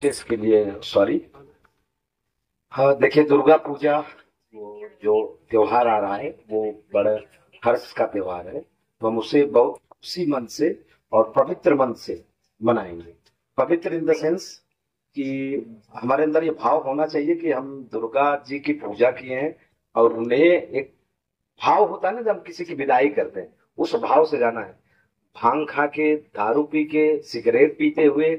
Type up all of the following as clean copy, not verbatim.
इसके लिए सॉरी। हाँ देखिए, दुर्गा पूजा वो जो त्योहार आ रहा है वो बड़ा हर्ष का त्योहार है, तो हम उसे बहुत खुशी मन से और पवित्र मन से मनाएंगे। पवित्र इन द सेंस कि हमारे अंदर ये भाव होना चाहिए कि हम दुर्गा जी की पूजा किए हैं, और उन्हें एक भाव होता है ना, जब हम किसी की विदाई करते हैं उस भाव से जाना है। भांग खा के, दारू पी के, सिगरेट पीते हुए,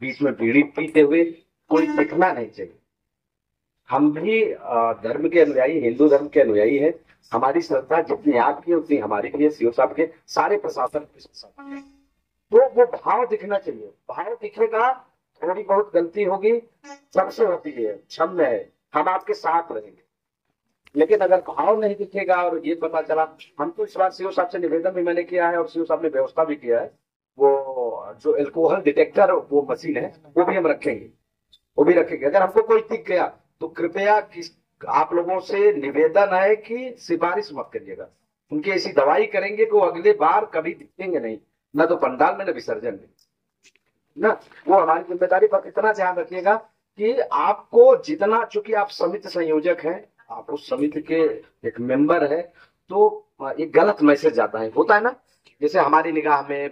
बीच में बीड़ी पीते हुए कोई दिखना नहीं चाहिए। हम भी धर्म के अनुयायी, हिंदू धर्म के अनुयायी है। हमारी श्रद्धा जितनी आपकी है उतनी हमारी भी है, सीओ साहब के सारे प्रशासन के साथ है। तो वो भाव दिखना चाहिए। भाव दिखेगा, थोड़ी बहुत गलती होगी, सबसे होती है, क्षम्य है, हम आपके साथ रहेंगे। लेकिन अगर भाव नहीं दिखेगा और ये पता चला, हम तो इस बार सीओ साहब से निवेदन भी मैंने किया है और सीओ साहब ने व्यवस्था भी किया है, वो जो एल्कोहल डिटेक्टर वो मशीन है वो भी हम रखेंगे, वो भी रखेंगे। अगर हमको कोई दिख गया तो कृपया किस आप लोगों से निवेदन है कि सिफारिश मत करिएगा। उनकी ऐसी दवाई करेंगे कि वो अगले बार कभी दिखेंगे नहीं, ना तो पंडाल में, ना विसर्जन में, ना। वो हमारी जिम्मेदारी पर इतना ध्यान रखिएगा कि आपको जितना, चूंकि आप समिति संयोजक हैं, आप उस समिति के एक मेंबर है, तो एक गलत मैसेज जाता है, होता है ना। जैसे हमारी निगाह में,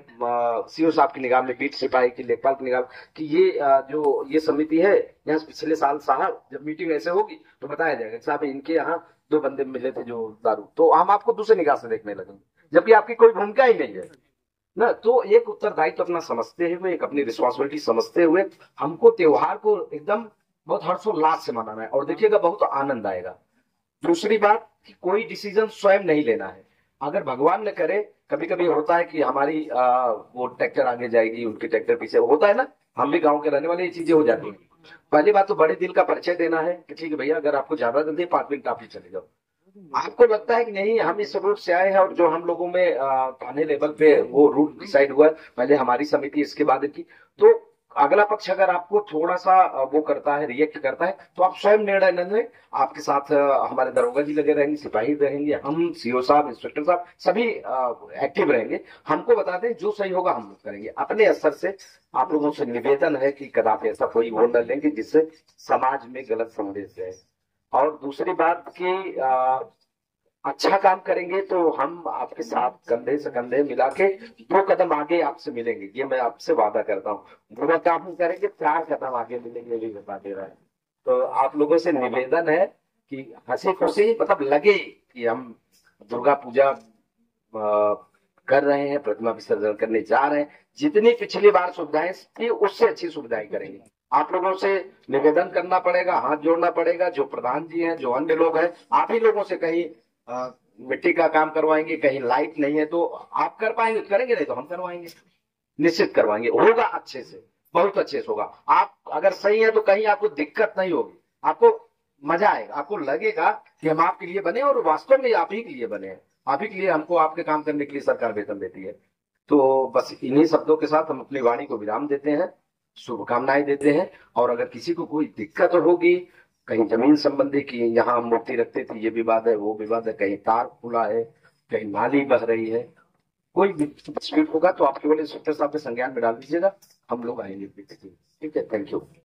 सीओ साहब की निगाह में, बीट सिपाही की, लेखपाल की निगाह में, कि ये जो ये समिति है, यहाँ पिछले साल साहब जब मीटिंग ऐसे होगी तो बताया जाएगा साहब इनके यहाँ दो बंदे मिले थे जो दारू, तो हम आपको दूसरे निगाह से देखने लगेंगे, जबकि आपकी कोई भूमिका ही नहीं है ना। तो एक उत्तरदायित्व अपना समझते हुए, एक अपनी रिस्पॉन्सिबिलिटी समझते हुए हमको त्योहार को एकदम बहुत हर्षोल्लास से मनाना है, और देखिएगा बहुत आनंद आएगा। दूसरी बात कि कोई डिसीजन स्वयं नहीं लेना है। अगर भगवान न करे, कभी कभी होता है कि हमारी वो ट्रैक्टर आगे जाएगी, उनके ट्रैक्टर पीछे, होता है ना, हम भी गांव के रहने वाले, ये चीजें हो जाती हैं। पहली बात तो बड़े दिल का परिचय देना है कि ठीक है भैया, अगर आपको ज्यादा जल्दी 5 मिनट आप ही चले जाओ। आपको लगता है कि नहीं हम इस रूट से आए हैं, और जो हम लोगों में थाने लेवल पे वो रूट डिसाइड हुआ है, पहले हमारी समिति इसके बाद की, तो अगला पक्ष अगर आपको थोड़ा सा वो करता है, रिएक्ट करता है, तो आप स्वयं निर्णय न लें। आपके साथ हमारे दरोगा जी लगे रहेंगे, सिपाही रहेंगे, हम सीओ साहब, इंस्पेक्टर साहब सभी एक्टिव रहेंगे। हमको बता दें, जो सही होगा हम लोग करेंगे अपने स्तर से। आप लोगों से निवेदन है कि कदापि ऐसा कोई वो न लेंगे जिससे समाज में गलत संदेश जाए। और दूसरी बात की अच्छा काम करेंगे तो हम आपके साथ कंधे से कंधे मिला के 2 कदम आगे आपसे मिलेंगे, ये मैं आपसे वादा करता हूँ। बुरा काम करेंगे 4 कदम आगे मिलेंगे, ये भी बता दे रहा है। तो आप लोगों से निवेदन है कि हंसी खुशी मतलब लगे कि हम दुर्गा पूजा कर रहे हैं, प्रतिमा विसर्जन करने जा रहे हैं। जितनी पिछली बार सुविधाएं थी उससे अच्छी सुविधाएं करेंगे। आप लोगों से निवेदन करना पड़ेगा, हाथ जोड़ना पड़ेगा, जो प्रधान जी हैं, जो अन्य लोग हैं, आप ही लोगों से कहीं मिट्टी का काम करवाएंगे, कहीं लाइट नहीं है तो आप कर पाएंगे, करेंगे, नहीं तो हम करवाएंगे, निश्चित करवाएंगे, होगा अच्छे से, बहुत अच्छे से होगा। आप अगर सही है तो कहीं आपको दिक्कत नहीं होगी, आपको मजा आएगा, आपको लगेगा कि हम आपके लिए बने, और वास्तव में आप ही के लिए बने हैं। आप ही के लिए, हमको आपके काम करने के लिए सरकार वेतन देती है। तो बस इन्हीं शब्दों के साथ हम अपनी वाणी को विराम देते हैं, शुभकामनाएं देते हैं। और अगर किसी को कोई दिक्कत होगी, कहीं जमीन संबंधी की, यहाँ हम मूर्ति रखते थे ये विवाद है, वो विवाद है, कहीं तार खुला है, कहीं नाली बह रही है, कोई भी डिस्प्यूट होगा तो आप केवल इंस्पेक्टर साहब के संज्ञान में डाल दीजिएगा, हम लोग आएंगे। ठीक है, थैंक यू।